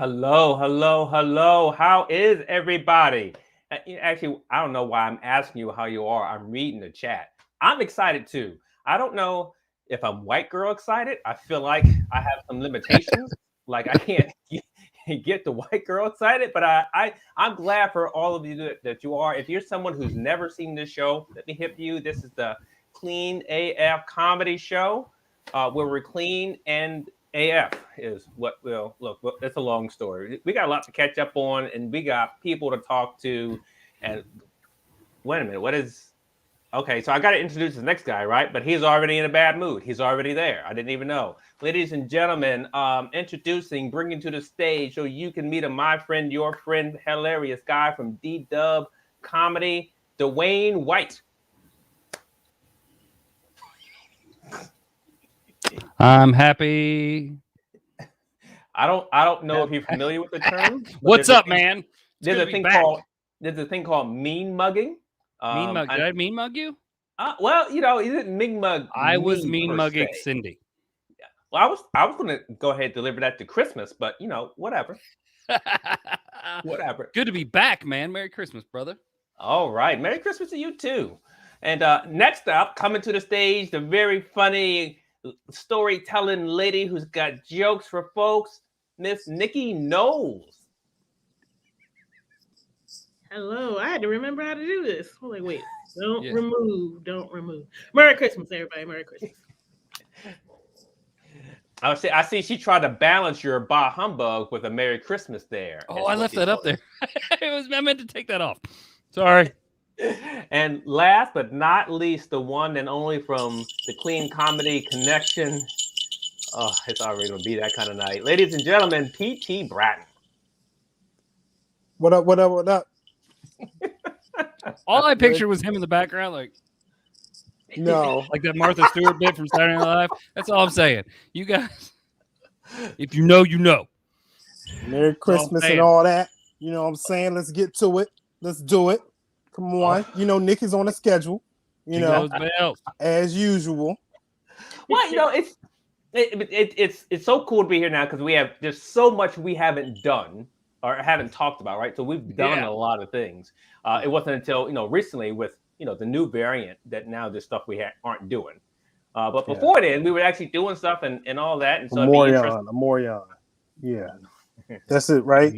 Hello, hello, hello. How is everybody? Actually, I don't know why I'm asking you how you are. I'm reading the chat. I'm excited too. I don't know if I'm white girl excited. I feel like I have some limitations. Like I can't get the white girl excited, but I'm glad for all of you that you are. If you're someone who's never seen this show, let me hip you. This is the Clean AF Comedy Show, where we're clean and AF is what will look. It's a long story. We got a lot to catch up on, and we got people to talk to. And wait a minute, what is? Okay, so I got to introduce the next guy, right? But he's already in a bad mood. He's already there. I didn't even know. Ladies and gentlemen, introducing, bringing to the stage so you can meet him, my friend, your friend, hilarious guy from DDub Comedy, Dewayne White. I'm happy. I don't know if you're familiar with the term. What's up, man? There's a thing called mean mugging. Mean mug. Did I mean mug you? Well, you didn't mean mug. I was mean mugging Cindy. Yeah. Well, I was going to go ahead and deliver that to Christmas, but whatever. Whatever. Good to be back, man. Merry Christmas, brother. All right, Merry Christmas to you too. And next up, coming to the stage, the very funny storytelling lady who's got jokes for folks, Miss Nikkie Knowles. Hello, I had to remember how to do this. I'm like, wait, don't remove. Merry Christmas, everybody. Merry Christmas. I see she tried to balance your bah humbug with a Merry Christmas there. Oh, I left that up there. I meant to take that off. Sorry. And last but not least, the one and only from the Clean Comedy Connection. Oh, it's already going to be that kind of night. Ladies and gentlemen, P.T. Bratton. What up, what up, what up? All I pictured was him in the background, like like that Martha Stewart bit from Saturday Night Live. That's all I'm saying. You guys, if you know, you know. Merry Christmas and all that. You know what I'm saying? Let's get to it. Let's do it. Come on. Nick is on the schedule. As usual. Well, it's so cool to be here now because there's so much we haven't done or haven't talked about, right? So we've done a lot of things. It wasn't until recently with the new variant that now there's stuff we aren't doing. But before then, we were actually doing stuff and all that. And so Amorion. Yeah, that's it, right?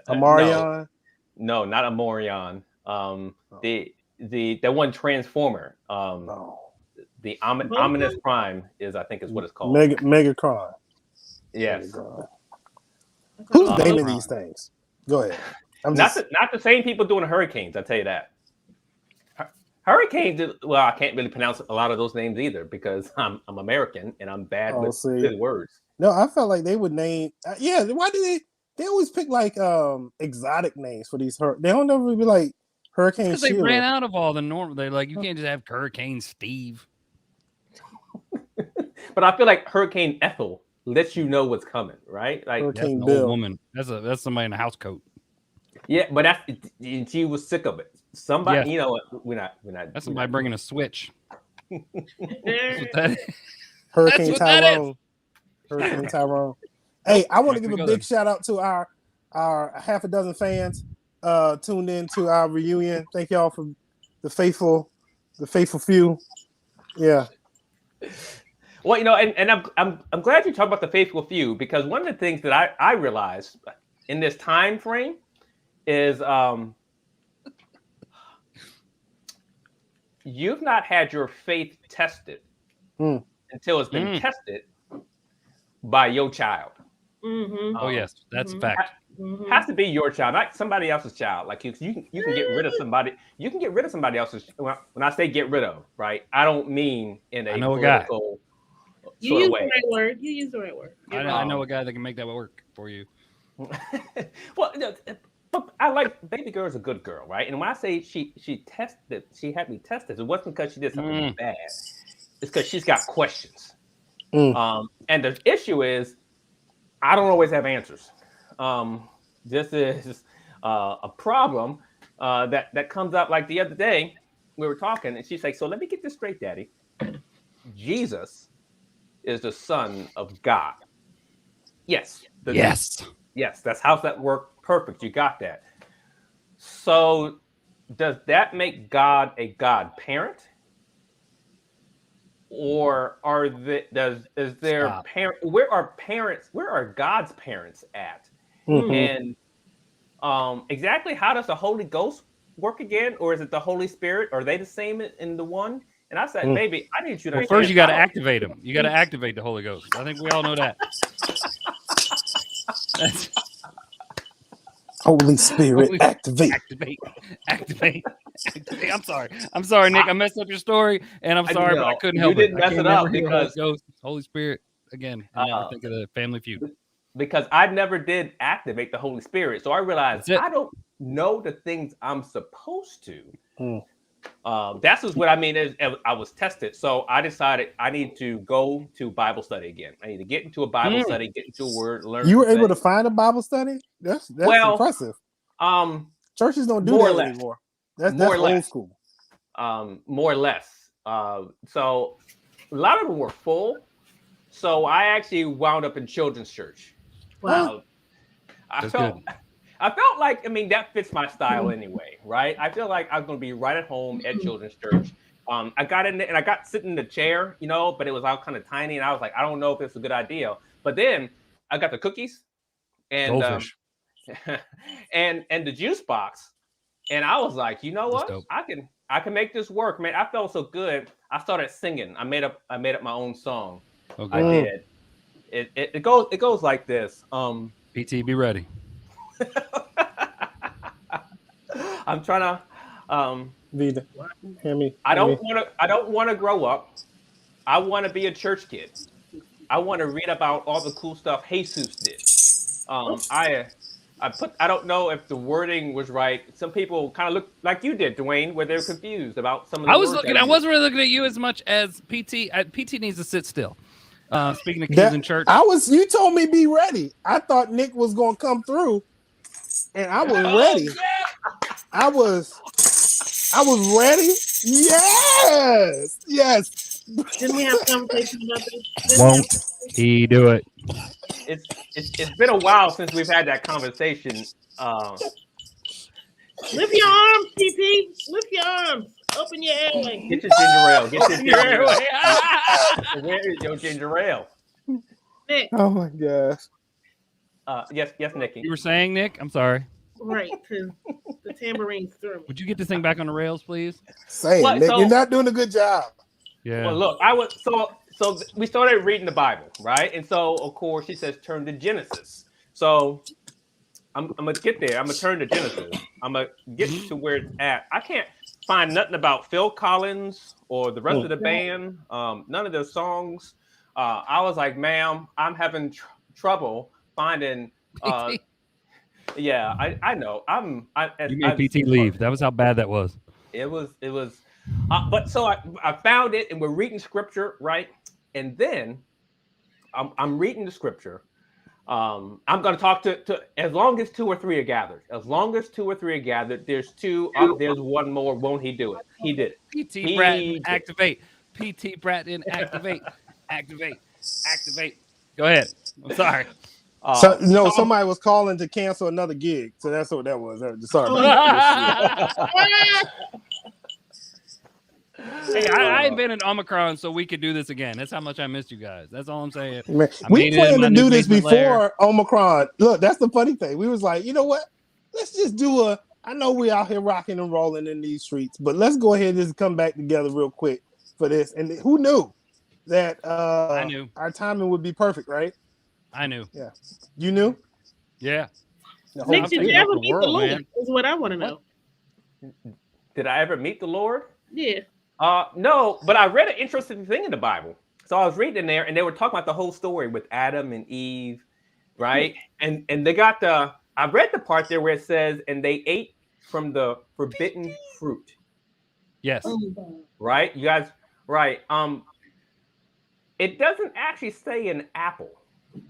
Amorion. No, not Amorion. The one Transformer. The Ominous Prime is what it's called. Megatron. Yes. Who's naming these things? Go ahead. Not the same people doing hurricanes. I tell you that. Hurricanes. Well, I can't really pronounce a lot of those names either because I'm American and I'm bad with words. No, I felt like they would name. Why do they always pick like exotic names for these? They don't ever be like Hurricane. Because they ran out of all the normal. They're like, you can't just have Hurricane Steve. But I feel like Hurricane Ethel lets you know what's coming, right? Like Hurricane that's an Bill. old woman. That's somebody in a house coat. Yeah, but she was sick of it. Somebody, we're not. That's somebody bringing a switch. Hurricane Tyrone. Hurricane Tyrone. Hey, I want to give a big shout out to our half a dozen fans tuned in to our reunion. Thank y'all for the faithful few. Yeah. Well, and I'm glad you talked about the faithful few because one of the things that I realized in this time frame is you've not had your faith tested until it's been tested by your child. Mm-hmm. Oh yes, that's a fact. Has to be your child, not somebody else's child. Like you can get rid of somebody. You can get rid of somebody else's. When I say get rid of, right? I don't mean in a political You use the right word. You use the right word. I know a guy that can make that work for you. Well, but I like baby girl is a good girl, right? And when I say she had me tested, it wasn't because she did something bad. It's because she's got questions. And the issue is, I don't always have answers. This is a problem that comes up. Like the other day, we were talking, and she's like, "So let me get this straight, Daddy. Jesus is the Son of God." Yes. Yes, that's how's that work? Perfect. You got that. So does that make God a godparent? Or are the is there Stop. where are God's parents at? Mhm. And exactly how does the Holy Ghost work again? Or is it the Holy Spirit? Are they the same in the one? And I said, baby, I need you to Well, first you understand. got to activate them. You got to activate the Holy Ghost. I think we all know that. Holy Spirit, activate. Activate. I'm sorry, Nick. I messed up your story, and I'm sorry, but I couldn't help it. You didn't mess it up because Holy Spirit again. I never think of the Family Feud because I never did activate the Holy Spirit, so I realized I don't know the things I'm supposed to. That's what I mean is I was tested, so I decided I need to go to Bible study again. I need to get into a Bible study, get into a word, learn. You were able to find a Bible study? That's impressive. Churches don't do that anymore. That's old school. More or less. So a lot of them were full. So I actually wound up in children's church. Wow. I felt like, I mean, that fits my style anyway, right? I feel like I was going to be right at home at children's church. I got in there and I got sitting in the chair, but it was all kind of tiny. And I was like, I don't know if it's a good idea. But then I got the cookies and goldfish and the juice box. And I was like, you know what? I can make this work, man. I felt so good. I started singing. I made up my own song. Okay. I did. It goes like this. PT, be ready. I'm trying to Vida, hear me. I don't want to grow up. I want to be a church kid. I want to read about all the cool stuff Jesus did. I don't know if the wording was right. Some people kind of look like you did, Dwayne, where they're confused about some of the words. I wasn't really looking at you as much as PT. PT needs to sit still. Speaking of kids in church, you told me be ready. I thought Nick was gonna come through, and I was ready. Yeah. I was ready. Yes. Didn't we have a conversation about this? Won't he do it? It's been a while since we've had that conversation. Lift your arms, TP. Lift your arms. Open your airway. Get your ginger ale. Get your ginger ale. Where is your ginger ale? Nick. Oh my gosh. Yes, Nikki. You were saying, Nick? I'm sorry. Right, because the tambourine's through. Would you get this thing back on the rails, please? Nick, you're not doing a good job. Yeah. Well, look, so we started reading the Bible, right? And so, of course, she says turn to Genesis. So I'm gonna get there. I'm gonna turn to Genesis. I'm gonna get to where it's at. I can't find nothing about Phil Collins or the rest of the band. None of their songs. I was like, ma'am, I'm having trouble finding. Yeah, I know. You made PT leave. That was how bad that was. It was. But so I found it, and we're reading scripture, right? And then I'm reading the scripture. I'm going to talk to as long as 2 or 3 are gathered. As long as 2 or 3 are gathered, there's 2. There's one more. Won't he do it? He did it. PT Bratton, activate. PT Bratton, activate. Activate. Go ahead. I'm sorry. Somebody was calling to cancel another gig, so that's what that was. Sorry. Hey, I invented Omicron so we could do this again. That's how much I missed you guys. That's all I'm saying. Man, we planned to do this before Omicron. Look, that's the funny thing. We was like, you know what? Let's just do I know we out here rocking and rolling in these streets, but let's go ahead and just come back together real quick for this. And who knew that I knew our timing would be perfect, right? I knew. Yeah. You knew? Yeah. Nick, did you ever meet the Lord? Man. Is what I want to know. Did I ever meet the Lord? Yeah. No, but I read an interesting thing in the Bible. So I was reading in there, and they were talking about the whole story with Adam and Eve, right? And they got I read the part there where it says, and they ate from the forbidden fruit. Yes. Right? You guys, right. It doesn't actually say an apple.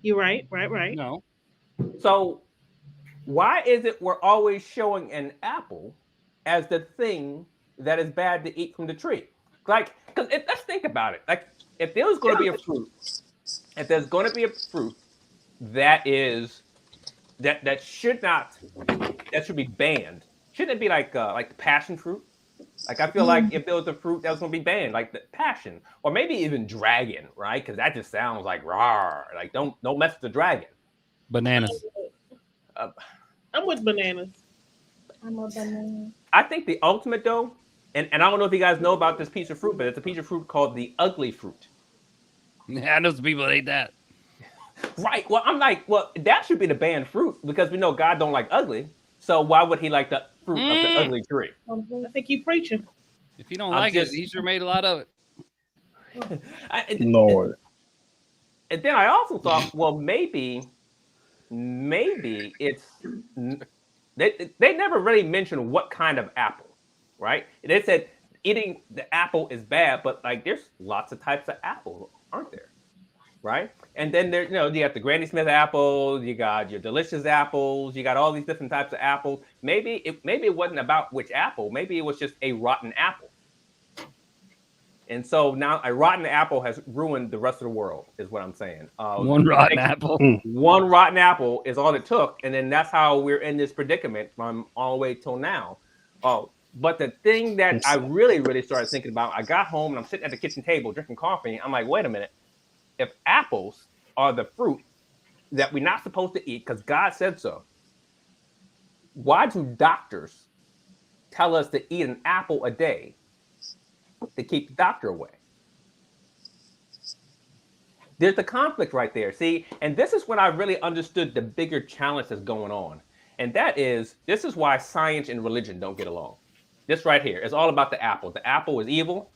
You're right. No. So why is it we're always showing an apple as the thing that is bad to eat from the tree? Like, because let's think about it. Like, if there's going to be a fruit, that is that should be banned. Shouldn't it be like the passion fruit? Like I feel like if there was a fruit that was going to be banned, like the passion, or maybe even dragon, right? Because that just sounds like rawr. Like don't mess with the dragon. Bananas. I'm with bananas. I'm a banana. I think the ultimate though, and I don't know if you guys know about this piece of fruit, but it's a piece of fruit called the ugly fruit. Yeah, I know some people that ate that. Right. Well, I'm like, that should be the banned fruit because we know God don't like ugly. So why would he like the fruit of the ugly tree? I think you preaching. If he don't like it, he sure made a lot of it. Lord. And then I also thought, well, maybe it's they never really mentioned what kind of apple, right? They said eating the apple is bad, but like there's lots of types of apples, aren't there? Right? And then there, you got the Granny Smith apples, you got your delicious apples, you got all these different types of apples. Maybe it wasn't about which apple, maybe it was just a rotten apple. And so now a rotten apple has ruined the rest of the world, is what I'm saying. One rotten apple. One rotten apple is all it took. And then that's how we're in this predicament from all the way till now. But the thing that I really, really started thinking about, I got home and I'm sitting at the kitchen table drinking coffee. I'm like, wait a minute. If apples are the fruit that we're not supposed to eat because God said so, why do doctors tell us to eat an apple a day to keep the doctor away? There's the conflict right there. See, and this is when I really understood the bigger challenge that's going on. And this is why science and religion don't get along. This right here is all about the apple. The apple is evil.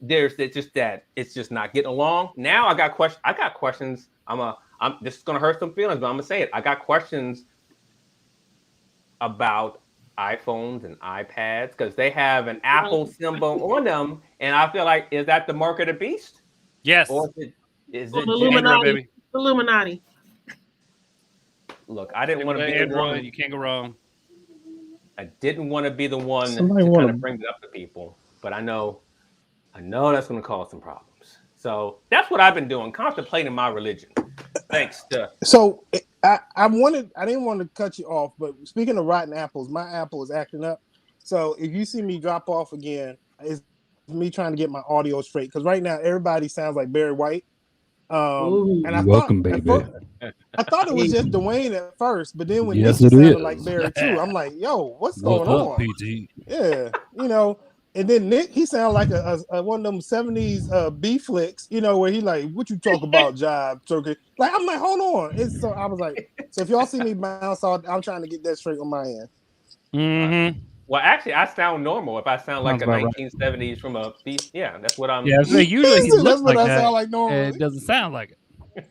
It's just not getting along. Now I got questions. This is gonna hurt some feelings, but I'm gonna say it. I got questions about iPhones and iPads because they have an Apple symbol on them, and I feel like, is that the mark of the beast? Yes. Or is it Illuminati? baby. Illuminati. Look, I didn't want to be Android. the one. You can't go wrong. I didn't want to be the one to Somebody kind of bring it up to people, but I know that's going to cause some problems. So that's what I've been doing, contemplating my religion. Thanks to. So I didn't want to cut you off, but speaking of rotten apples, my apple is acting up. So if you see me drop off again, it's me trying to get my audio straight because right now everybody sounds like Barry White. And I welcome, baby. I thought it was just Dewayne at first, but then when Yes, Nikki it sounded is. like Barry too, I'm like, yo, what's What going up, on? PT? Yeah, and then Nick, he sounded like a one of them 70s B flicks, where he like, what you talk about, jive turkey? Like, I'm like, hold on. So I was like, so if y'all see me bounce off, I'm trying to get that straight on my end. Mm-hmm. Well, actually, I sound normal if I sound like Sounds a about 1970s from a beast. Yeah, that's what I'm. Yeah, so usually he That's looks what like I that, sound like normally. and it doesn't sound like it.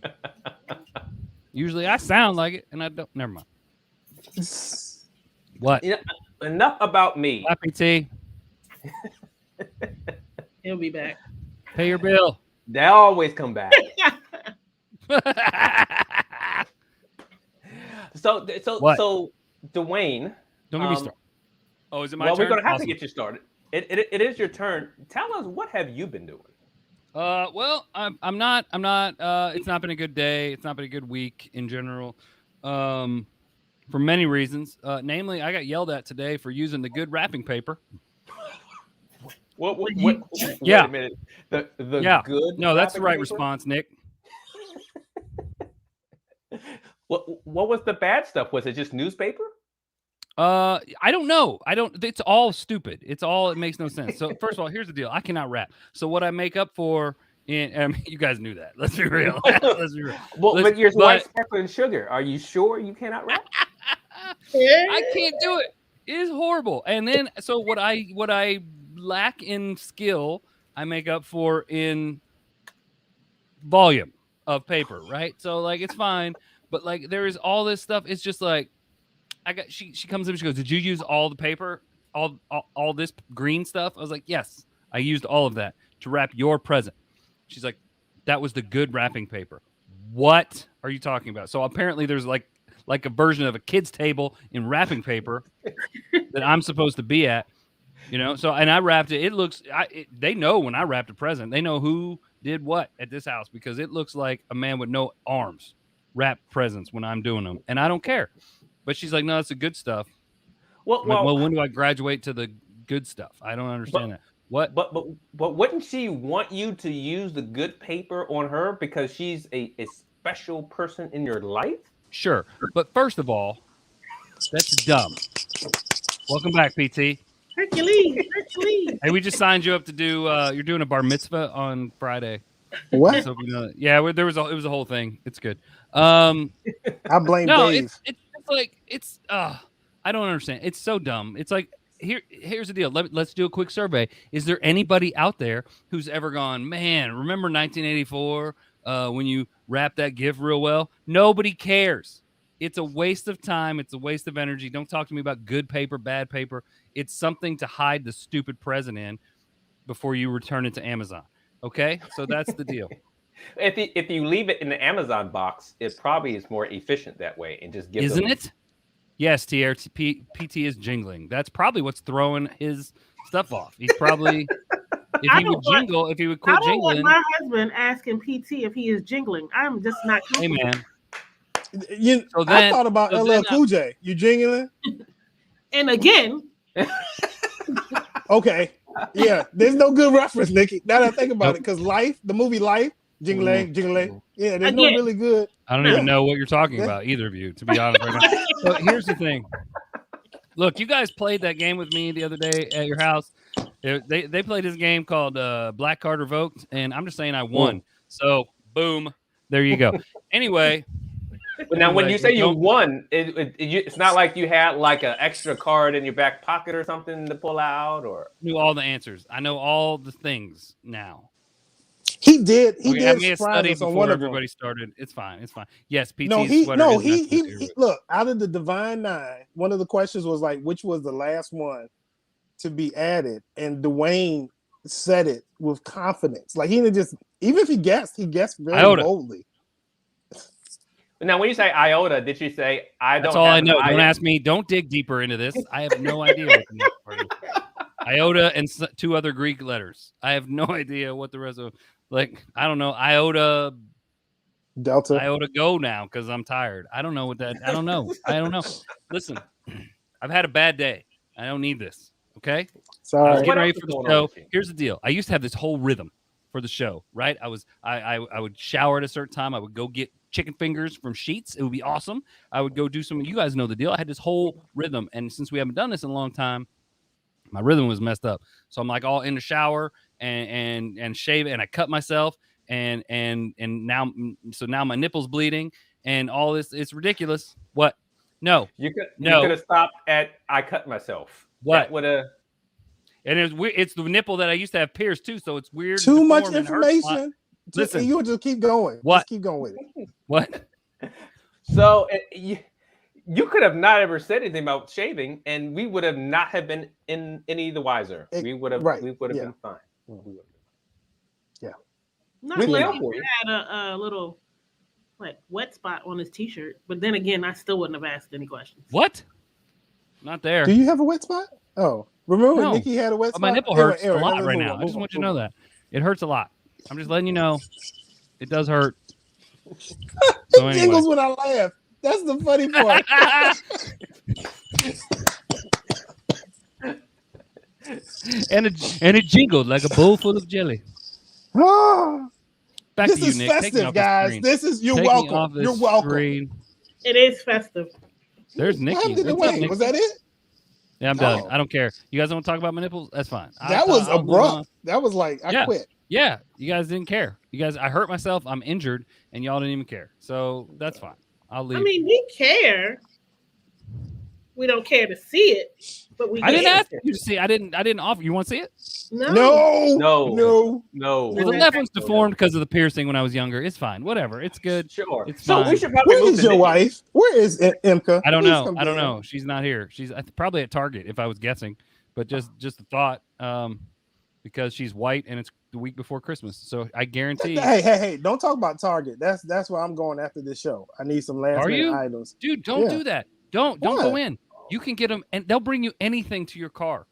Usually I sound like it, and I don't. Never mind. What? Enough about me. Happy T. He'll be back. Pay your bill. They always come back. So Dewayne. Don't get me started. Oh, is it my turn? turn? We're gonna have Awesome. to get you started. It is your turn. Tell us, what have you been doing? Well, I'm not. It's not been a good day. It's not been a good week in general, for many reasons. Namely, I got yelled at today for using the good wrapping paper. What, yeah. Wait a minute. The good. No, that's the right paper? response, Nick. What was the bad stuff? Was it just newspaper? I don't know. It's all stupid. It makes no sense. So first of all, here's the deal. I cannot rap. So what I make up for you guys knew that. Let's be real. Well, but you're white sparkling sugar. Are you sure you cannot rap? I can't do it. It is horrible. And then so what I lack in skill, I make up for in volume of paper, right? So like it's fine, but like there is all this stuff. It's just like she comes in, she goes, "Did you use all the paper, all this green stuff?" I was like, "Yes, I used all of that to wrap your present." She's like, "That was the good wrapping paper." What are you talking about? So apparently there's like a version of a kid's table in wrapping paper that I'm supposed to be at, So and I wrapped it. It looks they know when I wrapped a present. They know who did what at this house because it looks like a man with no arms. wrap presents when I'm doing them, and I don't care. But she's like, no, that's the good stuff. Well, Well, when do I graduate to the good stuff? I don't understand that. What? But wouldn't she want you to use the good paper on her because she's a special person in your life? Sure, but first of all, that's dumb. Welcome back, PT. Hercules. Hey, we just signed you up to do. You're doing a bar mitzvah on Friday. What? So, yeah, it was a whole thing. It's good. I blame Dave. It's like I don't understand. It's so dumb. It's like here's the deal. Let's do a quick survey. Is there anybody out there who's ever gone, man, remember 1984 when you wrapped that gift real well? Nobody cares. It's a waste of time. It's a waste of energy. Don't talk to me about good paper, bad paper. It's something to hide the stupid present in before you return it to Amazon. Okay? So that's the deal. If you leave it in the Amazon box, it probably is more efficient that way and just gives Isn't it? Yes, PT is jingling. That's probably what's throwing his stuff off. He's probably if he would quit jingling. I don't want my husband asking PT if he is jingling. I'm just not. Hey man. I thought about LL Cool J. You jingling? And again. Okay. Yeah. There's no good reference, Nikki. Now that I think about it, because the movie Life, jingling. Yeah, there's no really good. I don't even know what you're talking about, either of you, to be honest right now. So here's the thing. Look, you guys played that game with me the other day at your house. They played this game called Black Card Revoked, and I'm just saying I won. So, boom, there you go. Anyway. But now, when you say you won, it's not like you had like an extra card in your back pocket or something to pull out, or knew all the answers. I know all the things now. He did. He did. He studied before everybody started. It's fine. It's fine. Yes, PT. He look, out of the Divine Nine, one of the questions was like, which was the last one to be added, and Dewayne said it with confidence. Like he didn't just, even if he guessed very boldly. Now, when you say iota, did you say I don't? That's all I know. Don't ask me. Don't dig deeper into this. I have no idea what the next part is. Iota and two other Greek letters. I have no idea what the rest of, like, I don't know. Iota. Delta. Iota go now because I'm tired. I don't know what that. I don't know. Listen, I've had a bad day. I don't need this. Okay. Sorry. I was getting ready for the show. Here's the deal. I used to have this whole rhythm for the show, right? I would shower at a certain time. I would go get chicken fingers from Sheets. It would be awesome. I would go do some. You guys know the deal. I had this whole rhythm, and since we haven't done this in a long time, my rhythm was messed up. So I'm like all in the shower and shave, and I cut myself, and now my nipples bleeding, and all this. It's ridiculous. What? No, you could have stopped at I cut myself. What would have? And it's the nipple that I used to have pierced too, so it's weird. Too much information. Listen, you would just keep going. What? Just keep going with it. What? So you could have not ever said anything about shaving, and we would have not have been in any the wiser. We would have been fine. Yeah. Not like he had a little like wet spot on his t-shirt, but then again, I still wouldn't have asked any questions. What? Not there. Do you have a wet spot? Oh, remember when Nikki had a wet spot? My nipple hurts a lot right now. I just want you to know that. It hurts a lot. I'm just letting you know. It does hurt. So anyway. Jingles when I laugh. That's the funny part. and it jingled like a bowl full of jelly. Back this to you, is Nick. festive, guys. You're welcome. You're welcome. Screen. It is festive. There's Nikki. Was that it? Yeah, I'm done. I don't care. You guys don't want to talk about my nipples? That's fine. That was abrupt. That was like, I quit. Yeah, you guys didn't care. I hurt myself. I'm injured, and y'all didn't even care. So that's fine. I'll leave. I mean, we care. We don't care to see it, but we. I didn't ask you to see. I didn't offer. You want to see it? No. Well, the left one's deformed because of the piercing when I was younger. It's fine. Whatever. It's good. Sure. It's so fine. we should probably. Where is your wife? Where is Imka? I don't know. She's not here. She's probably at Target if I was guessing, but just a thought. Because she's white and it's the week before Christmas, so I guarantee. Hey! Don't talk about Target. That's where I'm going after this show. I need some last minute items. Dude, don't do that. Don't go in. You can get them, and they'll bring you anything to your car.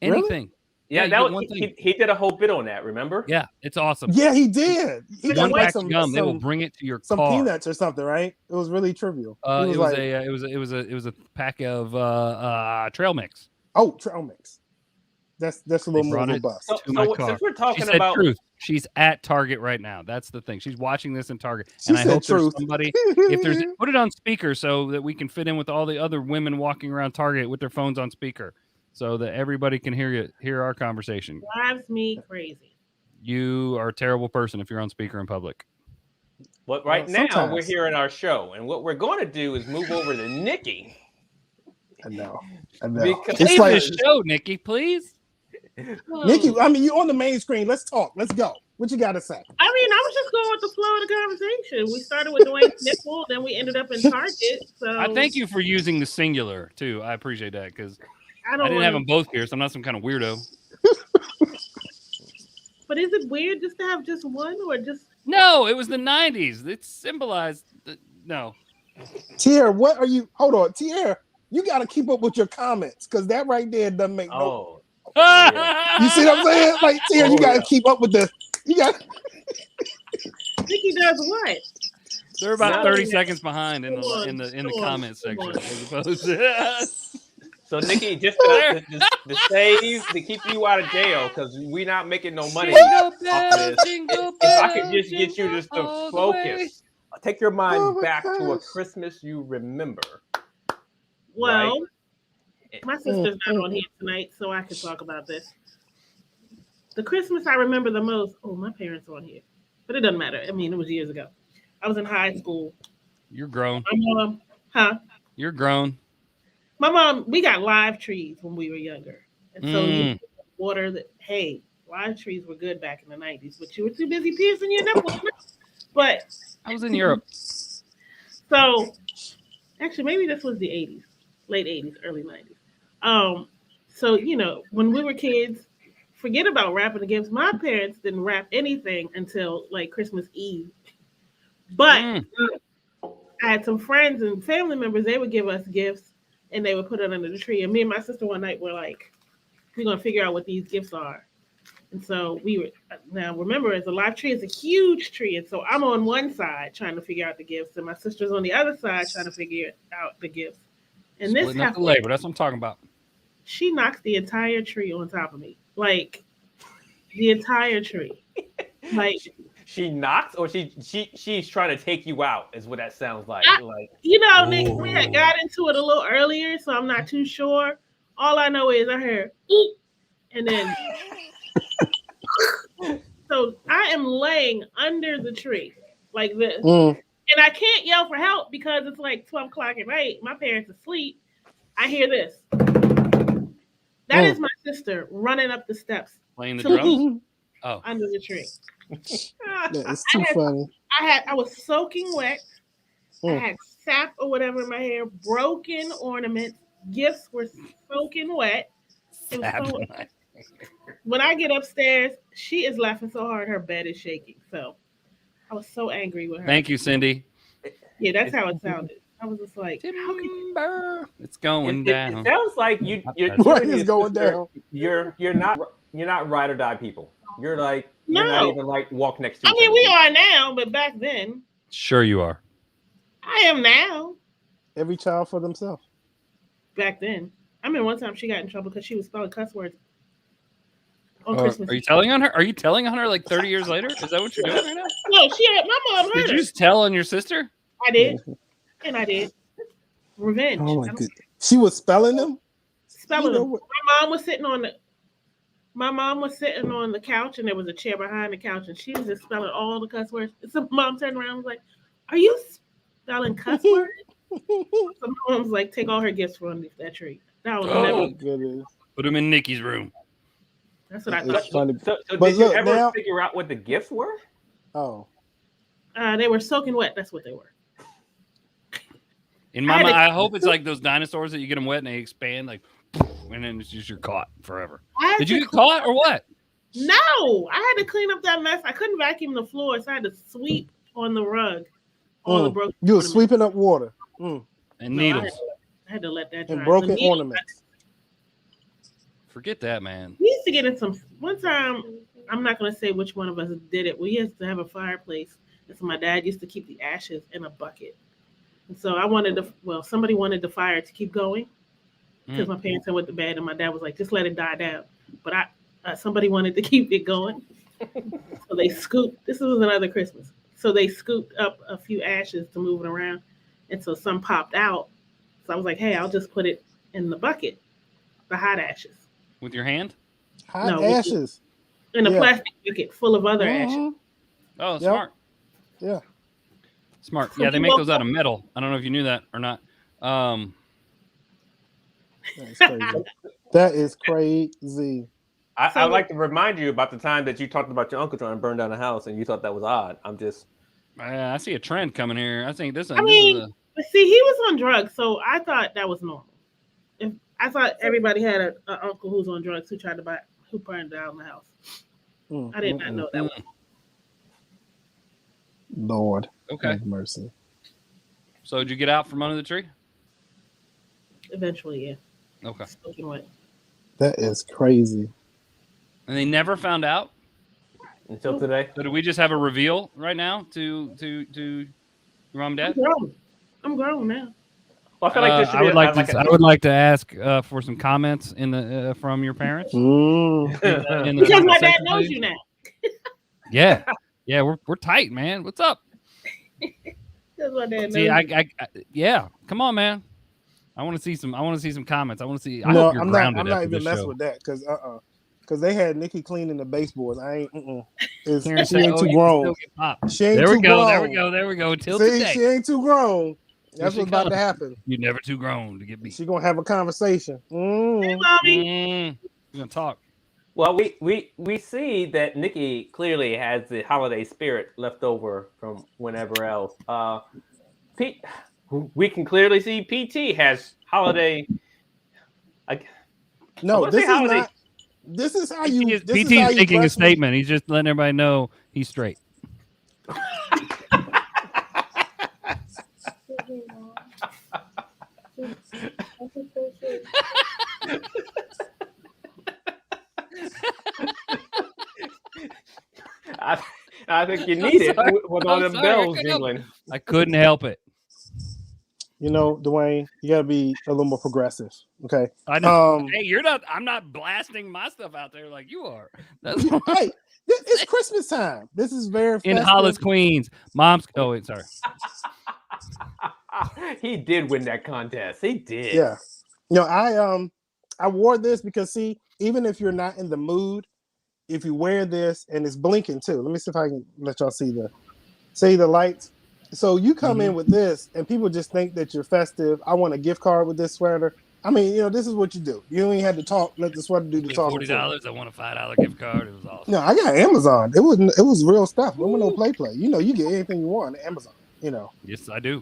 Anything. Really? Yeah, that was he did a whole bit on that. Remember? Yeah, it's awesome. Yeah, he did. He got One pack of gum. They will bring it to your some car. peanuts or something, right? It was really trivial. It was a pack of trail mix. Oh, trail mix. That's a little more robust. So since we're talking she said about truth, she's at Target right now. That's the thing. She's watching this in Target, and I hope there's somebody. If there's, put it on speaker so that we can fit in with all the other women walking around Target with their phones on speaker, so that everybody can hear our conversation. Drives me crazy. You are a terrible person if you're on speaker in public. But now we're here in our show, and what we're going to do is move over to Nikki. I know. Because it's like the show, Nikki, please. Nikki, I mean, you're on the main screen. Let's talk. Let's go. What you got to say? I mean, I was just going with the flow of the conversation. We started with Dwayne Nipple, then we ended up in Target. So I thank you for using the singular too. I appreciate that because I didn't have them both here, so I'm not some kind of weirdo. But is it weird just to have just one or just? No, it was the 90s. It symbolized no. Tier, what are you? Hold on, Tier. You got to keep up with your comments because that right there doesn't make no. You see what I'm saying? Like, Tier, you got to keep up with the. You got. Nikki does what? They're about 30 seconds behind in the comment section as opposed to. So Nikki, just to save to keep you out of jail because we're not making no money off this. If I could just get you just to focus, take your mind back to a Christmas you remember. Well, my sister's not on here tonight, so I can talk about this. The Christmas I remember the most. Oh, my parents are on here, but it doesn't matter. I mean, it was years ago. I was in high school. You're grown. My mom, huh? You're grown. My mom, we got live trees when we were younger. And so you water that, hey, live trees were good back in the 90s, but you were too busy piercing your nipples. But I was in Europe. So actually, maybe this was the 80s, late 80s, early 90s. So, you know, when we were kids, forget about wrapping the gifts. My parents didn't wrap anything until like Christmas Eve. But I had some friends and family members, they would give us gifts. And they would put it under the tree. And me and my sister one night were like, we're going to figure out what these gifts are. And so we were, now remember, as a live tree is a huge tree. And so I'm on one side trying to figure out the gifts. And my sister's on the other side trying to figure out the gifts. And this happened. The labor, that's what I'm talking about. She knocked the entire tree on top of me. Like, the entire tree. Like, she knocks, or she's trying to take you out, is what that sounds like. You know, Nick, we had got into it a little earlier, so I'm not too sure. All I know is I heard eep, and then so I am laying under the tree like this, and I can't yell for help because it's like 12 o'clock at night. My parents are asleep. I hear this. That is my sister running up the steps, playing the drums. Under the tree. It's too funny. I was soaking wet. I had sap or whatever in my hair, broken ornaments, gifts were soaking wet. It was so wet. When I get upstairs, she is laughing so hard her bed is shaking. So I was so angry with her. Thank you, Cindy. Yeah, that's how it sounded. I was just like, how can you... It's going down. It sounds like you're going down. You're not ride or die people. You're like, you're not even like walk next to each other. We are now, but back then. Sure you are. I am now. Every child for themselves. Back then. I mean, one time she got in trouble because she was spelling cuss words on Christmas. Are you telling on her? Are you telling on her like 30 years later? Is that what you're doing right now? No, my mom heard Did you just tell on your sister? I did. And I did. Revenge. Oh my goodness. She was spelling them? Spelling them. My mom was sitting on the couch, and there was a chair behind the couch, and she was just spelling all the cuss words. So mom turned around and was like, "Are you spelling cuss words?" So my mom was like, "Take all her gifts from that tree." That was never goodness. Put them in Nikki's room. That's what I thought. So did you ever figure out what the gifts were? Oh. They were soaking wet. That's what they were. In my mind, I hope it's like those dinosaurs that you get them wet and they expand, like, and then it's just you're caught forever. Did you get caught or what? No, I had to clean up that mess. I couldn't vacuum the floor, so I had to sweep on the rug. All the broken. You were sweeping up water and needles. I had to let that dry. And broken ornaments. Forget that, man. We used to get in some. One time, I'm not going to say which one of us did it. We used to have a fireplace, and so my dad used to keep the ashes in a bucket. And so somebody wanted the fire to keep going because my parents had went to bed, and my dad was like, "Just let it die down." But somebody wanted to keep it going, so they scooped. This was another Christmas, so they scooped up a few ashes to move it around, and so some popped out. So I was like, "Hey, I'll just put it in the bucket, the hot ashes." With your hand? Hot ashes. In a plastic bucket full of other ashes. Oh, smart. Yeah. Smart. Yeah, they make those out of metal. I don't know if you knew that or not. That's crazy. That is crazy. I'd like to remind you about the time that you talked about your uncle trying to burn down the house and you thought that was odd. I see a trend coming here. I think this see, he was on drugs, so I thought that was normal. I thought everybody had an uncle who's on drugs who burned down the house. I did not know that one. Lord, okay, have mercy. So did you get out from under the tree? Eventually, yeah. Okay. Soaking wet. That is crazy. And they never found out until today. So do we just have a reveal right now to your mom and dad? I'm grown now. Well, I feel like this should I would like to ask for some comments from your parents. Because my dad knows you now. Yeah, we're tight, man. What's up? Because my dad knows. See, yeah. Come on, man. I want to see some comments. I want to see. I no, hope you're I'm grounded. not even messing with that because they had Nikki cleaning the baseboards. I ain't. She ain't too grown. She ain't too grown. There we go. Till see, today. She ain't too grown. That's what's about to happen. You're never too grown to get beat. She's gonna have a conversation. Hey, mommy. We're gonna talk. Well, we see that Nikki clearly has the holiday spirit left over from whenever else. Pete, we can clearly see PT has holiday. No, this is holiday. Not. This is how you. PT is making a statement. He's just letting everybody know he's straight. I think you need it with all the bells jingling. I couldn't help it. You know, Dwayne, you gotta be a little more progressive. Okay. I know. Hey, you're not. I'm not blasting my stuff out there like you are. That's hey, it's Christmas time. This is very festive. In Hollis, Queens. Mom's. Oh, wait, sorry. He did win that contest. He did. Yeah. You know, I wore this because see, even if you're not in the mood, if you wear this and it's blinking too. Let me see if I can let y'all see the lights. So you come in with this and people just think that you're festive. I want a gift card with this sweater. I mean, you know, this is what you do. You don't even have to talk. Let the sweater do the talking. $40. I want a $5 gift card. It was awesome. No, I got Amazon. It was real stuff. It was no play. You know, you get anything you want on Amazon. You know. Yes, I do.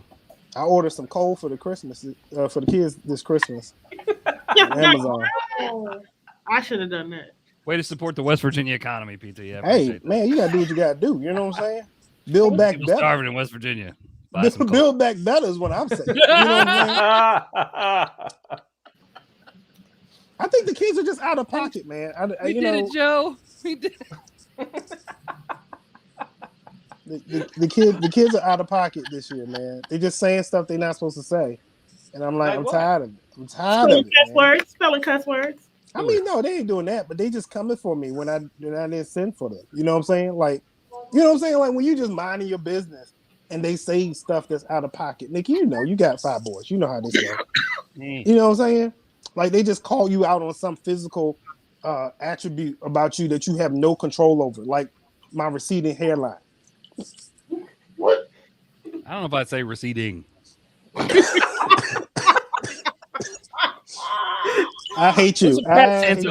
I ordered some coal for the Christmas for the kids this Christmas. Amazon. I should have done that. Way to support the West Virginia economy, PT. Yeah, hey, man, you gotta do what you gotta do. You know what I'm saying? Build back better. Starving in West Virginia. Build back better is what I'm saying. You know what I'm saying? I think the kids are just out of pocket, man. We did it, Joe. We did it. The kids are out of pocket this year, man. They're just saying stuff they're not supposed to say, and I'm like, I'm tired of it. I'm tired of it. Spelling cuss words. I mean, no, they ain't doing that, but they just coming for me when I didn't send for them. You know what I'm saying? Like, you know what I'm saying? Like when you just minding your business and they say stuff that's out of pocket. Nick, you know, you got 5 boys. You know how this goes. You know what I'm saying? Like they just call you out on some physical attribute about you that you have no control over, like my receding hairline. I don't know if I'd say receding. I hate you. I hate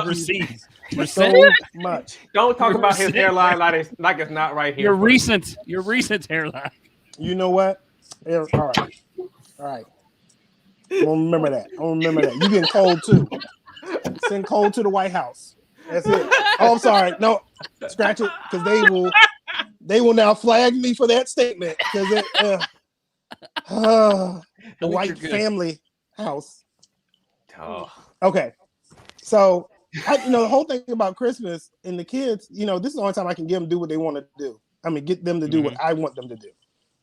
you so much. Don't talk about his hairline like it's not right here. Your recent hairline. You know what? All right. I'm gonna remember that. You getting cold too. Send cold to the White House. That's it. Oh, I'm sorry. No, scratch it because they will now flag me for that statement because the White family house. Oh. Okay. So the whole thing about Christmas and the kids, this is the only time I can get them to do what they want to do. I mean, get them to do what I want them to do,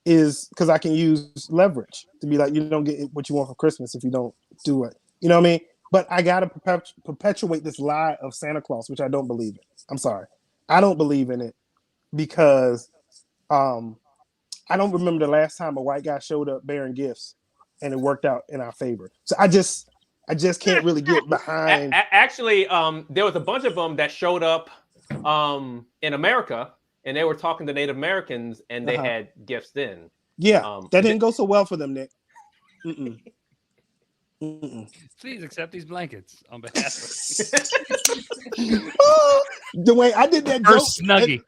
is because I can use leverage to be like, you don't get what you want for Christmas if you don't do it. You know what I mean? But I got to perpetuate this lie of Santa Claus, which I don't believe in. I'm sorry. I don't believe in it because I don't remember the last time a white guy showed up bearing gifts and it worked out in our favor. So I just can't really get behind. Actually, there was a bunch of them that showed up in America, and they were talking to Native Americans, and they had gifts then. Yeah, that didn't go so well for them, Nick. Mm-mm. Mm-mm. Please accept these blankets on behalf of Dwayne, I did that First joke. Snuggie.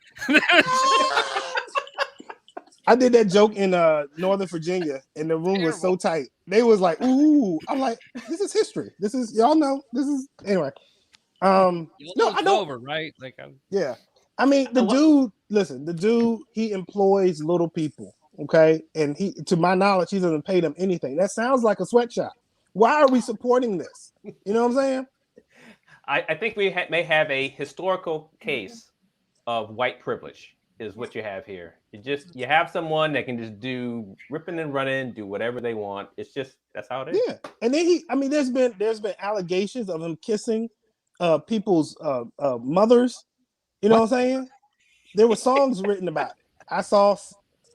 I did that joke in Northern Virginia, and the room was so tight. They was like, "Ooh!" I'm like, "This is history. This is y'all know. This is anyway." No, I don't. Over, right? Yeah, I mean, the dude, he employs little people, okay, and he, to my knowledge, he doesn't pay them anything. That sounds like a sweatshop. Why are we supporting this? You know what I'm saying? I think we may have a historical case of white privilege. Is what you have here. You have someone that can just do ripping and running, do whatever they want. It's just that's how it is. Yeah, and then there's been allegations of him kissing people's mothers. You know what I'm saying? There were songs written about it. I saw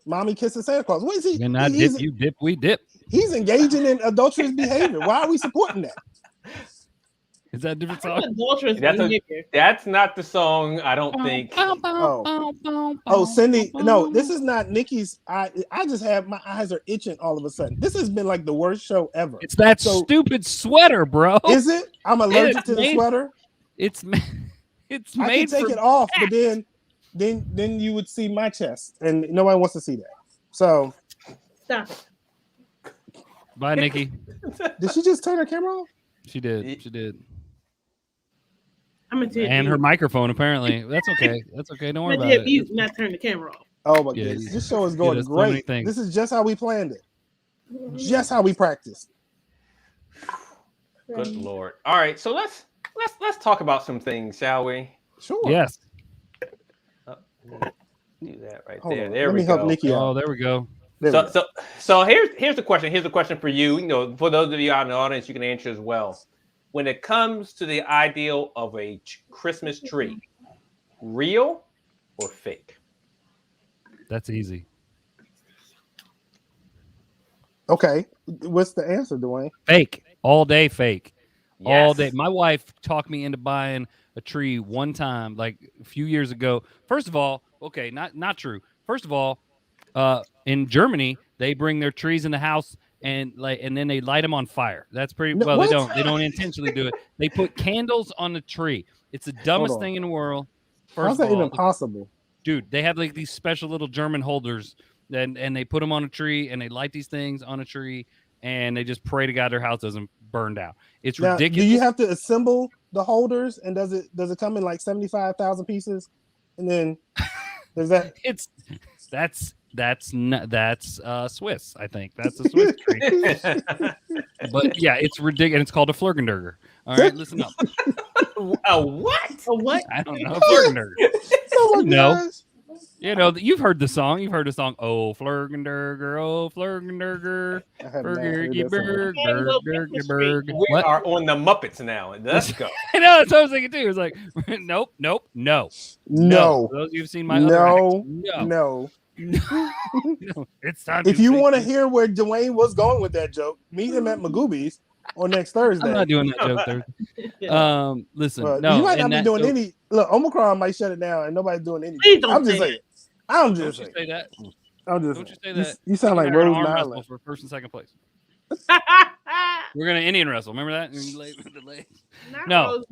Mommy kissing Santa Claus. What is he? When I dip, you dip, we dip. He's engaging in adulterous behavior. Why are we supporting that? Is that a different song? That's not the song, I don't think. Oh, Cindy, no, this is not Nickie's. I just have my eyes are itching all of a sudden. This has been like the worst show ever. It's that stupid sweater, bro. Is it? I'm allergic to the sweater. It's made. I can take it off, but then you would see my chest, and nobody wants to see that. So stop it. Bye, Nikki. Did she just turn her camera off? She did. She did. And her microphone, apparently. That's okay. That's okay. Don't worry about it. You not turn the camera off. Oh my goodness. This show is going great. This is just how we planned it. Just how we practiced. Good Lord. All right, so let's talk about some things, shall we? Sure. Yes. Do that right Hold there. on. There Let we me help go. Nikki out. Oh, there we go. So here's the question. Here's the question for you. For those of you out in the audience, you can answer as well. When it comes to the ideal of a Christmas tree, real or fake? That's easy. Okay. What's the answer, Dwayne? Fake. All day fake. Yes. All day. My wife talked me into buying a tree one time, like a few years ago. First of all, okay, not true. First of all, in Germany, they bring their trees in the house and then they light them on fire. That's pretty well. What? They don't intentionally do it. They put candles on the tree. It's the dumbest thing in the world. How's that even possible? Dude, they have like these special little German holders and they put them on a tree and they light these things on a tree and they just pray to God their house doesn't burn down. It's ridiculous. Do you have to assemble the holders, and does it come in like 75,000 pieces? And then there's that. That's Swiss, I think. That's a Swiss tree. But yeah, it's ridiculous. And it's called a Flurgenderger. All right, listen up. A what? A what? I don't know. Flurgenderger. Oh my gosh. You've heard the song. You've heard the song. Oh, Flurgenderger. Oh, Flurgenderger. Berg. We are on the Muppets now. Let's go. I know. That's what I was thinking too. It was like, nope. For those of you who've seen my other acts, no. It's time. If you want to hear where Dwayne was going with that joke, meet him at Magoobies on next Thursday. I'm not doing that joke Thursday. Listen, no, you might not be doing any. Look, Omicron might shut it down, and nobody's doing anything. Please don't I'm just say saying. I'm just saying. Say that. I'm just. Don't you say that? You sound like Rose Nyland for first and second place. We're gonna Indian wrestle. Remember that? No.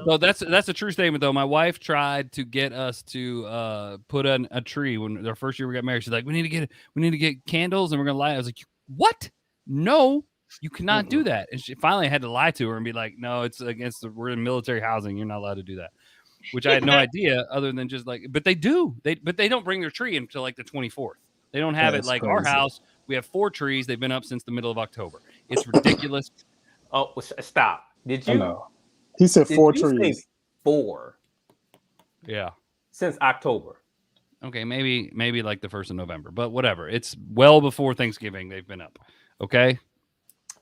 So that's a true statement, though. My wife tried to get us to put on a tree when the first year we got married. She's like, we need to get candles, and we're gonna light. I was like, what? No, you cannot do that. And she finally had to lie to her and be like, no, it's against we're in military housing. You're not allowed to do that. Which I had no idea, other than just like, but they do. But they don't bring their tree until like the 24th. They don't have it like crazy. Our house. We have 4 trees. They've been up since the middle of October. It's ridiculous. Oh, stop! Did you? No. He said Did 4 you say trees. 4? Yeah. Since October. Okay, maybe like the 1st of November, but whatever. It's well before Thanksgiving they've been up. Okay.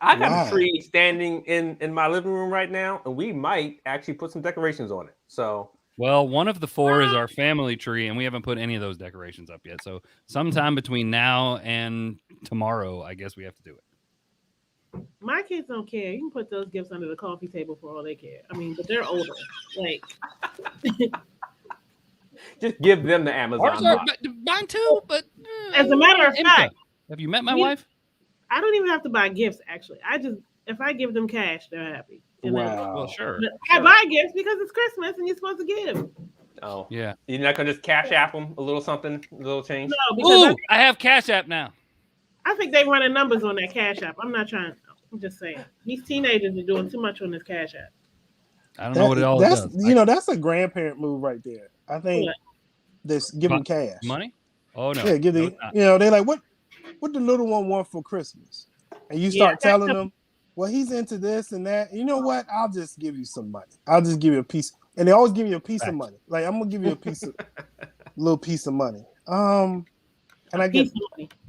I got a tree standing in my living room right now, and we might actually put some decorations on it. So, well, one of the 4 is our family tree, and we haven't put any of those decorations up yet. So, sometime between now and tomorrow, I guess we have to do it. My kids don't care. You can put those gifts under the coffee table for all they care. I mean, but they're older. Like, just give them the Amazon box. Mine too, but as a matter of fact, have you met my wife? I don't even have to buy gifts. Actually, if I give them cash, they're happy. Wow. Well, sure. I buy gifts because it's Christmas and you're supposed to give. Oh, yeah. You're not gonna just cash app them a little something, a little change? No, because I have Cash App now. I think they running numbers on that Cash App. I'm not trying. I'm just saying these teenagers are doing too much on this Cash App. I don't know what it all does. That's that's a grandparent move right there. I think this give them cash. Money? Oh no. Yeah, give the they're like, what the little one want for Christmas? And you start telling them, well, he's into this and that. You know what? I'll just give you some money. I'll just give you a piece. And they always give you a piece of money. Like, I'm gonna give you little piece of money. And I get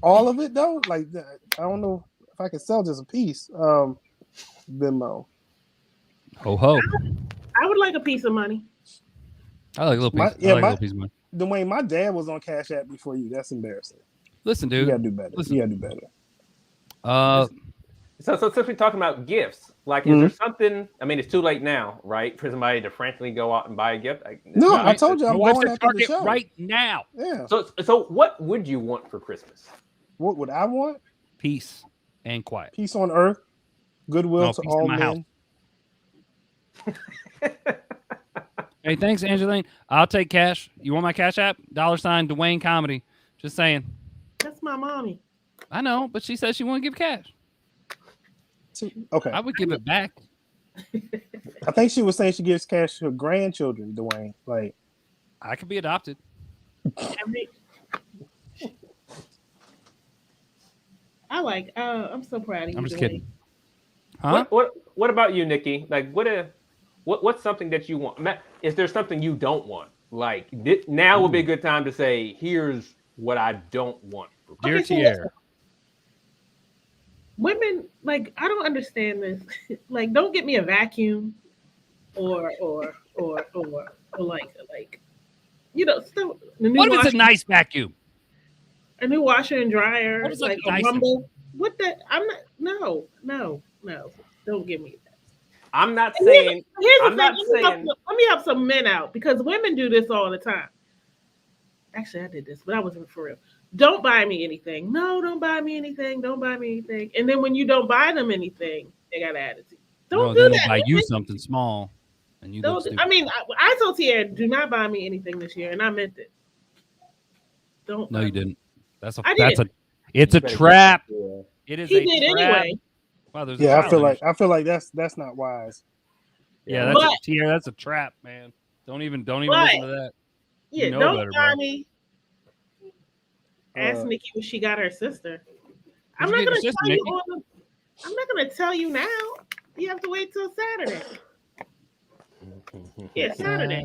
all of it though. Like, I don't know if I can sell just a piece. Venmo. Ho ho. I would like a piece of money. I like a little piece. I like a little piece of money. Dwayne, my dad was on Cash App before you. That's embarrassing. Listen, dude. You gotta do better. You gotta do better. So since we're talking about gifts, like, is there something? I mean, it's too late now, right, for somebody to frantically go out and buy a gift. No, I told you I'm going to Target right now. Yeah. So what would you want for Christmas? What would I want? Peace and quiet. Peace on earth, goodwill to all men. Hey, thanks, Angeline. I'll take cash. You want my Cash App? $ Dewayne Comedy. Just saying. That's my mommy. I know, but she said she wouldn't give cash. Okay. I would give it back. I think she was saying she gives cash to her grandchildren, Dwayne. Like, I could be adopted. I'm so proud of you. I'm just Dwayne. kidding. Huh? What about you, Nikki? Like, what's something that you want? Is there something you don't want? Like, now would be a good time to say, here's what I don't want. Dear Tierra. Women, like, I don't understand this. Like, don't get me a vacuum or like, you know, still the new what if it's a nice vacuum? A new washer and dryer, what is like a Rumble. What that? I'm not. No. Don't give me that. I'm not saying. Let me help some men out because women do this all the time. Actually, I did this, but I wasn't for real. Don't buy me anything. No, don't buy me anything. Don't buy me anything. And then when you don't buy them anything, they got an attitude. Don't do that. They'll buy you something small, and you don't. I mean, I told Tierra, do not buy me anything this year, and I meant it. Don't. No, you didn't. It's a trap. It is a did trap. Anyway. Wow, I feel like that's not wise. Yeah, that's a trap, man. Don't even listen to that. Yeah, you know don't better, buy me. Ask Nikki when she got her sister. I'm not gonna tell you now. You have to wait till Saturday. Yeah, Saturday.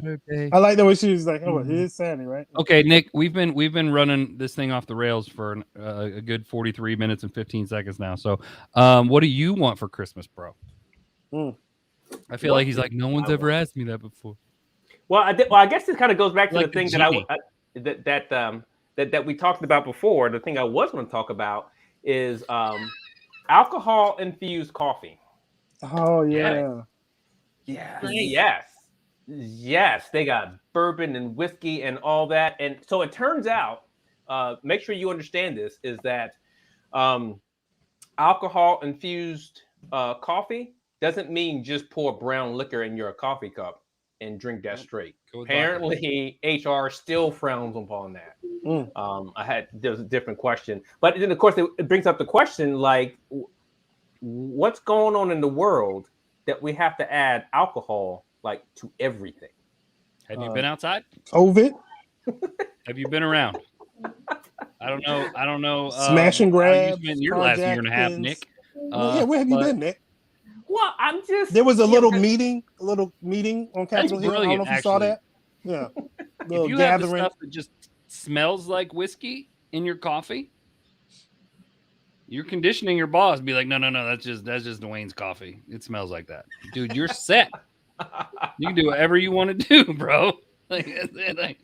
I like the way she was like, "Oh, it is Saturday, right?" Okay, Nick, we've been running this thing off the rails for a good 43 minutes and 15 seconds now. So, what do you want for Christmas, bro? I feel like he's like, no one's ever asked me that before. Well, I guess this kind of goes back to like the thing that we talked about before. The thing I was going to talk about is alcohol infused coffee. Oh yeah. Yes. They got bourbon and whiskey and all that. And so it turns out, make sure you understand this, is that alcohol infused coffee doesn't mean just pour brown liquor in your coffee cup and drink that straight. Apparently, HR still frowns upon that. There's a different question, but then of course it brings up the question, like, what's going on in the world that we have to add alcohol like to everything? Have you been outside? COVID? Have you been around? I don't know. Smash and grab. You spent your last year and a half, Nick. Where have you been, Nick? Well, I'm just. There was a little meeting on Capitol Hill. I don't know if you saw that. Yeah. If you have the stuff that just smells like whiskey in your coffee, you're conditioning your boss to be like, no, that's just Dwayne's coffee. It smells like that. Dude, you're set. You can do whatever you want to do, bro. Good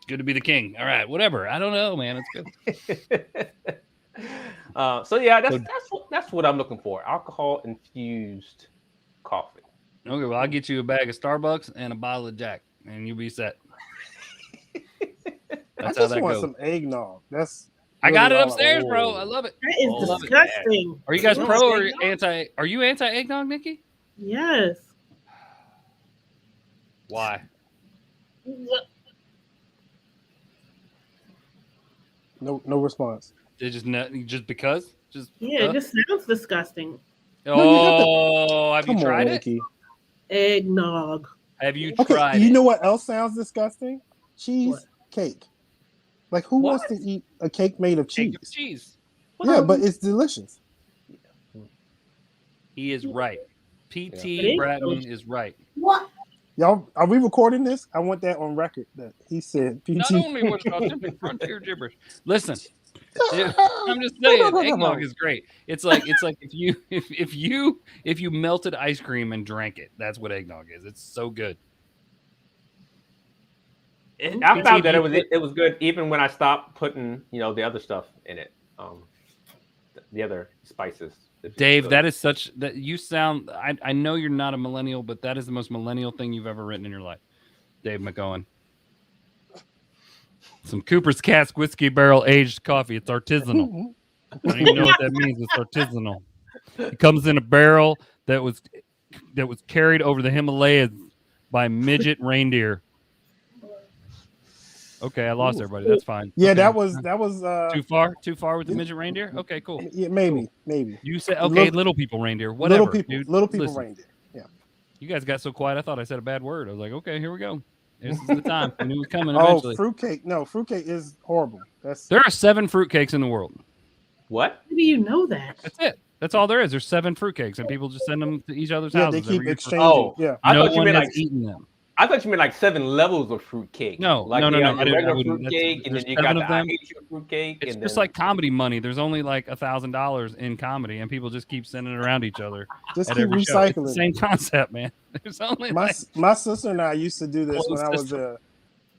to be the king. All right, whatever. I don't know, man. It's good. So yeah, that's what I'm looking for. Alcohol infused coffee. Okay, well, I'll get you a bag of Starbucks and a bottle of Jack, and you'll be set. That's I just want some eggnog. I got it upstairs, bro. I love it. That is disgusting. Are you guys pro or anti? Are you anti eggnog, Nikki? Yes. Why? No response. Just because? It just sounds disgusting. Oh, have you tried it? Eggnog. Have you tried it? You know what else sounds disgusting? Cheesecake. Like, who wants to eat a cake made of cheese? Yeah, but it's delicious. He is right. PT Bratton is right. What? Y'all, are we recording this? I want that on record that he said PT. Not only was it authentic frontier gibberish. Listen, I'm just saying, eggnog is great. It's like if you melted ice cream and drank it, that's what eggnog is. It's so good. I found that it was good even when I stopped putting the other stuff in it, the other spices. Dave, that is such that you sound. I know you're not a millennial, but that is the most millennial thing you've ever written in your life, Dave McGowan. Some Cooper's Cask whiskey barrel aged coffee. It's artisanal. I don't even know what that means. It's artisanal. It comes in a barrel that was carried over the Himalayas by midget reindeer. Okay, I lost everybody. That's fine. Yeah, okay. that was too far with the midget reindeer. Okay, cool. Yeah, maybe. You said little people reindeer. Whatever. Little people reindeer. Yeah. You guys got so quiet. I thought I said a bad word. I was like, okay, here we go. This is the time. I knew it was coming eventually. Oh, fruitcake. No, fruitcake is horrible. There are 7 fruitcakes in the world. What? How do you know that? That's it. That's all there is. There's 7 fruitcakes, and people just send them to each other's houses. They keep exchanging. Yeah. No one has eaten them. I thought you meant like 7 levels of fruitcake. No. Regular fruitcake, and then you got the fruitcake. It's just like comedy money. There's only like $1,000 in comedy, and people just keep sending it around each other. Just keep recycling. It's the same concept, man. There's only my sister and I used to do this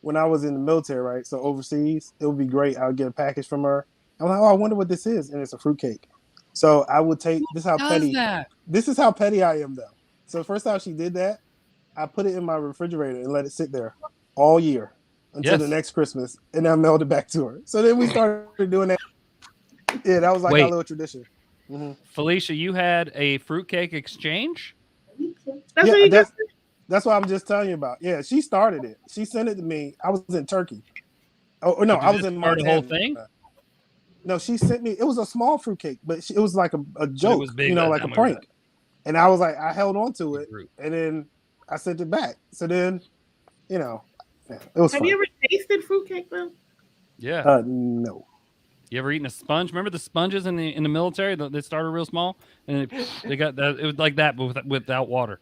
when I was in the military, right? So overseas, it would be great. I would get a package from her. I'm like, I wonder what this is, and it's a fruitcake. So I would take this. This is how petty I am, though. So the first time she did that, I put it in my refrigerator and let it sit there all year until the next Christmas, and I mailed it back to her. So then we started doing that. Yeah, that was like our little tradition. Mm-hmm. Felicia, you had a fruitcake exchange? That's what I'm just telling you about. Yeah, she started it. She sent it to me. I was in Turkey. Oh no, I was in Montana. The whole thing? No, she sent me. It was a small fruitcake, but it was like a joke, it was big, like a prank. And I was like, I held on to it, and then I sent it back. So then, it was fun. Have you ever tasted fruitcake though? Yeah. No. You ever eaten a sponge? Remember the sponges in the military? They started real small, and they got that. It was like that, but without water.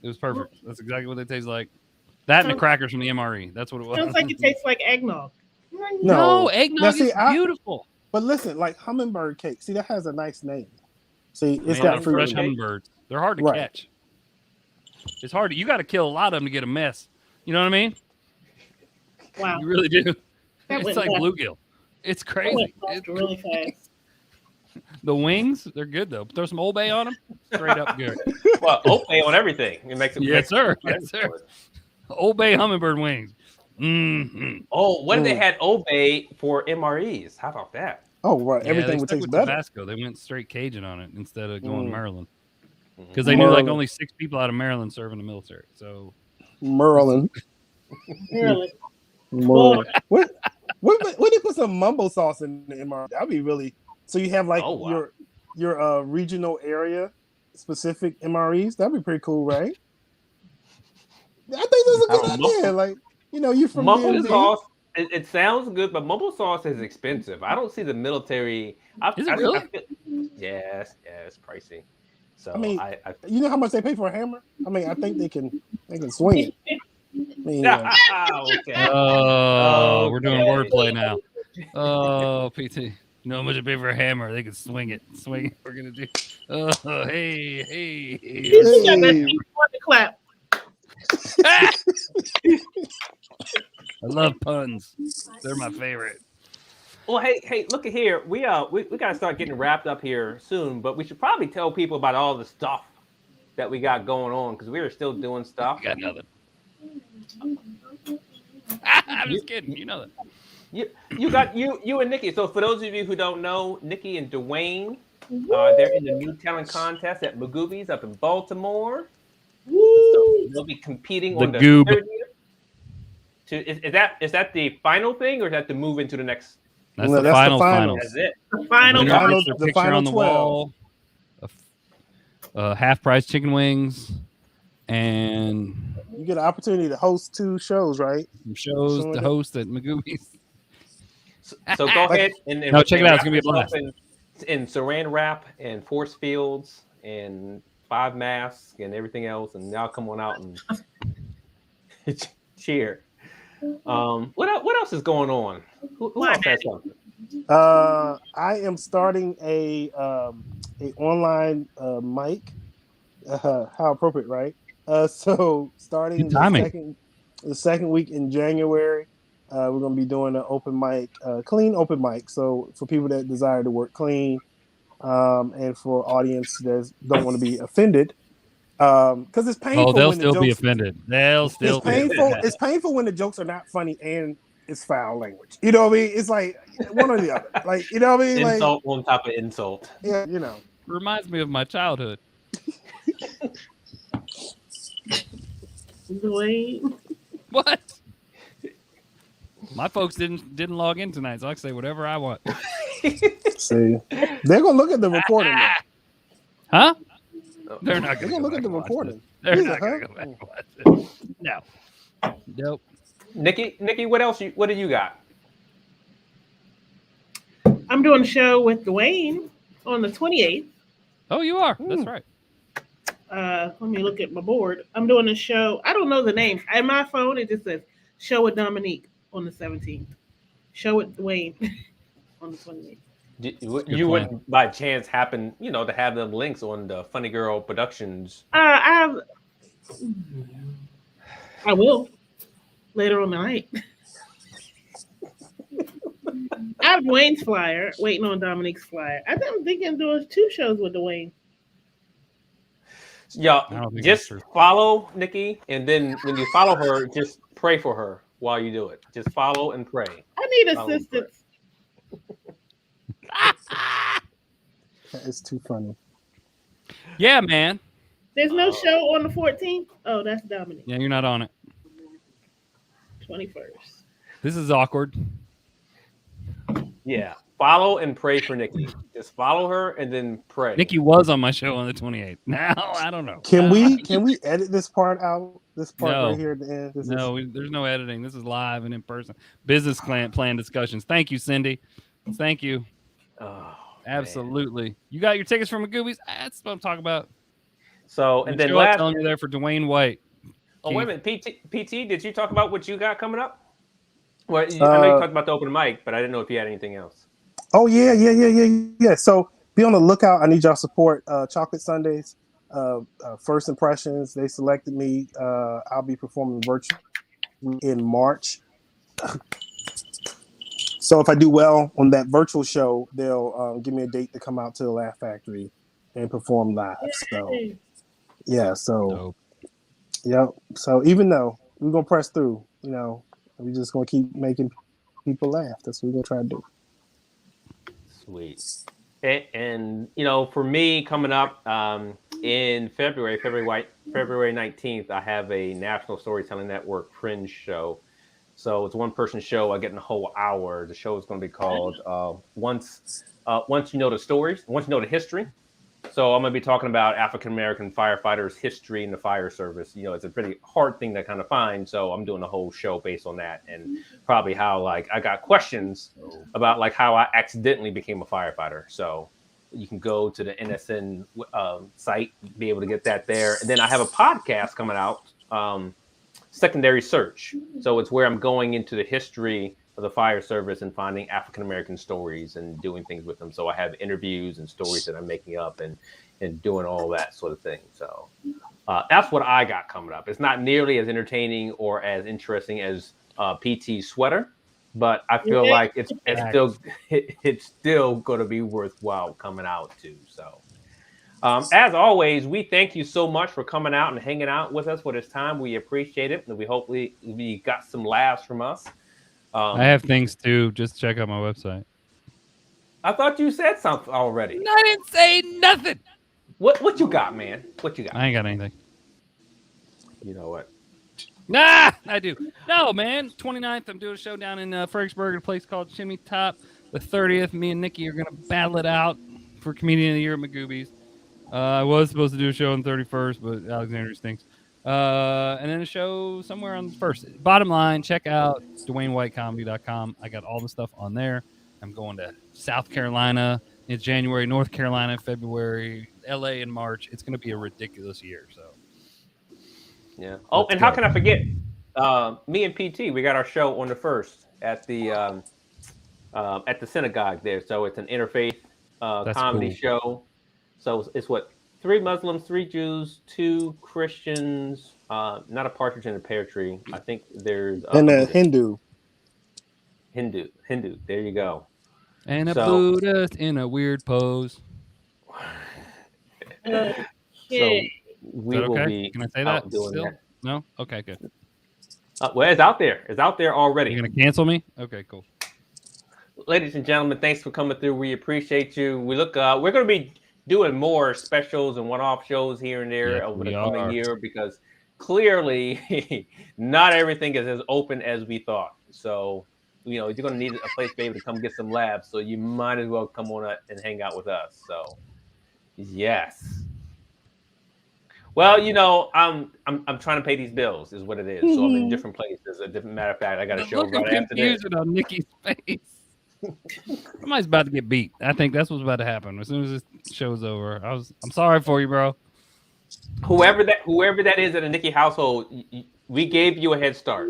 It was perfect. That's exactly what they taste like. That and the crackers from the MRE. That's what it was. Sounds like it tastes like eggnog. No, eggnog is beautiful. But listen, like hummingbird cake. See, that has a nice name. See, it's got fresh hummingbirds. They're hard to catch. It's hard. You got to kill a lot of them to get a mess. You know what I mean? Wow. You really do. It's like bluegill. It's crazy. It's really fast. The wings, they're good though. Throw some Old Bay on them. Straight up good. Well, Old Bay on everything. It makes it. Yes, sir. Old Bay hummingbird wings. Mm-hmm. Oh, what if they had Old Bay for MREs? How about that? Oh, right. Everything would taste better. Tabasco. They went straight Cajun on it instead of going Maryland. Because they knew like only 6 people out of Maryland serve in the military. So Maryland. What if you put some mumbo sauce in the MRE? That'd be really. So you have like your regional area specific MREs. That'd be pretty cool, right? I think that's a good idea. Like, you from mumbo sauce. It sounds good, but mumbo sauce is expensive. I don't see the military. Is it really? Yes, it's pricey. So I mean, I you know how much they pay for a hammer? I mean, I think they can swing it. I mean, okay. Oh, we're doing wordplay now. Oh, PT. You know how much it pay for a hammer? They can swing it. Swing it. We're gonna do. Oh, hey. You got that people want to clap. I love puns. They're my favorite. Well, hey, look at here. We gotta start getting wrapped up here soon, but we should probably tell people about all the stuff that we got going on because we are still doing stuff. You got nothing. I'm just kidding. You know that. You got you and Nikki. So for those of you who don't know, Nikki and Dewayne, they're in the new talent contest at Magoobies up in Baltimore. So they'll be competing on the Goob. 30th. Is that the final thing, or is that to move into the next? That's the final. That's it. The final. The final on the 12. Wall. Half price chicken wings, and you get an opportunity to host 2 shows, right? Some shows to host at Magoobies. So go ahead and check it out. It's gonna be a blast. In Saran wrap and force fields and 5 masks and everything else, and y'all come on out and cheer. What else is going on? Who else has something? I am starting a online mic. How appropriate, right? So starting the second week in January, we're going to be doing an open mic, clean open mic. So for people that desire to work clean, and for audience that don't want to be offended, because it's painful. Oh, they'll when still the jokes, be offended. They'll still it's painful. It's painful when the jokes are not funny and it's foul language. You know what I mean? It's like one or the other. Like, you know what I mean? Insult on top of insult. Yeah, you know. Reminds me of my childhood. Dewayne. What? My folks didn't log in tonight, so I can say whatever I want. See, they're gonna look at the recording. Huh? They're not gonna look at the recording. They're not gonna go back and watch it. No. Nope. Nikki, what else? What do you got? I'm doing a show with Dewayne on the 28th. Oh, you are. That's right. Let me look at my board. I'm doing a show. I don't know the names. On my phone, it just says "Show with Dominique" on the 17th. Show with Dewayne on the 28th. You wouldn't by chance happen, to have them links on the Funny Girl Productions? I will later on the night. I have Dwayne's flyer, waiting on Dominique's flyer. I'm thinking doing 2 shows with Dewayne. Y'all just follow Nikki, and then when you follow her, just pray for her while you do it. Just follow and pray. I need assistance. That is too funny. Yeah, man. There's no show on the 14th. Oh, that's Dominique. Yeah, you're not on it. 21st. This is awkward. Yeah. Follow and pray for Nikki. Just follow her and then pray. Nikki was on my show on the 28th. Now, I don't know. Can we edit this part out? This part right here at the end? There's no editing. This is live and in person. Business plan discussions. Thank you, Cindy. Thank you. Oh, absolutely. Man. You got your tickets from Magoobies? That's what I'm talking about. So, and then last telling you there for Dewayne White. Oh, wait a minute. PT, did you talk about what you got coming up? Well, I know you talked about the open mic, but I didn't know if you had anything else. Oh, yeah. So be on the lookout. I need y'all support Chocolate Sundays. First Impressions. They selected me. I'll be performing virtually in March. So if I do well on that virtual show, they'll give me a date to come out to the Laugh Factory and perform live. So, yeah. So, yeah. So even though we're going to press through, we're just going to keep making people laugh. That's what we're going to try to do. Sweet. And for me coming up in February 19th, I have a National Storytelling Network Fringe show. So it's a 1-person show. I get in a whole hour. The show is going to be called Once You Know the Stories, Once You Know the History. So I'm going to be talking about African-American firefighters' history in the fire service. It's a pretty hard thing to kind of find. So I'm doing a whole show based on that, and probably how I got questions about how I accidentally became a firefighter. So You can go to the NSN site, be able to get that there. And then I have a podcast coming out, Secondary Search. So it's where I'm going into the history of the fire service and finding African-American stories and doing things with them. So I have interviews and stories that I'm making up and doing all that sort of thing. So that's what I got coming up. It's not nearly as entertaining or as interesting as PT's sweater, but I feel like it's still going to be worthwhile coming out too. So as always, we thank you so much for coming out and hanging out with us for this time. We appreciate it, and we hopefully we got some laughs from us. I have things too. Just check out my website. I thought you said something already. I didn't say nothing. What you got, man? What you got? I ain't got anything. You know what? Nah, I do. No, man. 29th, I'm doing a show down in Fredericksburg at a place called Chimney Top. The 30th, me and Nikki are going to battle it out for Comedian of the Year at Magoobies. I was supposed to do a show on the 31st, but Alexander stinks. And then a show somewhere on the 1st. Bottom line, check out DewayneWhiteComedy.com. I got all the stuff on there. I'm going to South Carolina in January, North Carolina in February, LA in March. It's going to be a ridiculous year. So, yeah. Oh, and how can I forget? Me and PT, we got our show on the 1st at the synagogue there. So it's an interfaith comedy show. So it's what, 3 Muslims, 3 Jews, 2 Christians, not a partridge in a pear tree. I think there's and a Hindu. There you go. And a Buddhist in a weird pose. So we will be. Can I say that? Doing Still? that. No? Okay, good. Well, it's out there. It's out there already. You're going to cancel me? Okay, cool. Ladies and gentlemen, thanks for coming through. We appreciate you. We're going to be doing more specials and one-off shows here and there over the coming year, because clearly not everything is as open as we thought. So, you're going to need a place to be able to come get some laughs. So you might as well come on and hang out with us. So, yes. Well, I'm trying to pay these bills, is what it is. So I'm in different places. A different matter of fact, I got a show right after this. On Nickie's face. Somebody's about to get beat. I think that's what's about to happen as soon as this show's over. I'm sorry for you, bro. Whoever that is in the Nikkie household, we gave you a head start.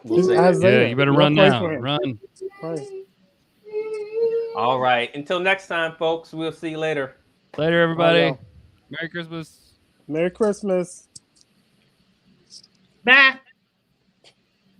Yeah, you better run now. Run. Right. All right. Until next time, folks. We'll see you later. Later, everybody. Merry Christmas. Merry Christmas. Bye.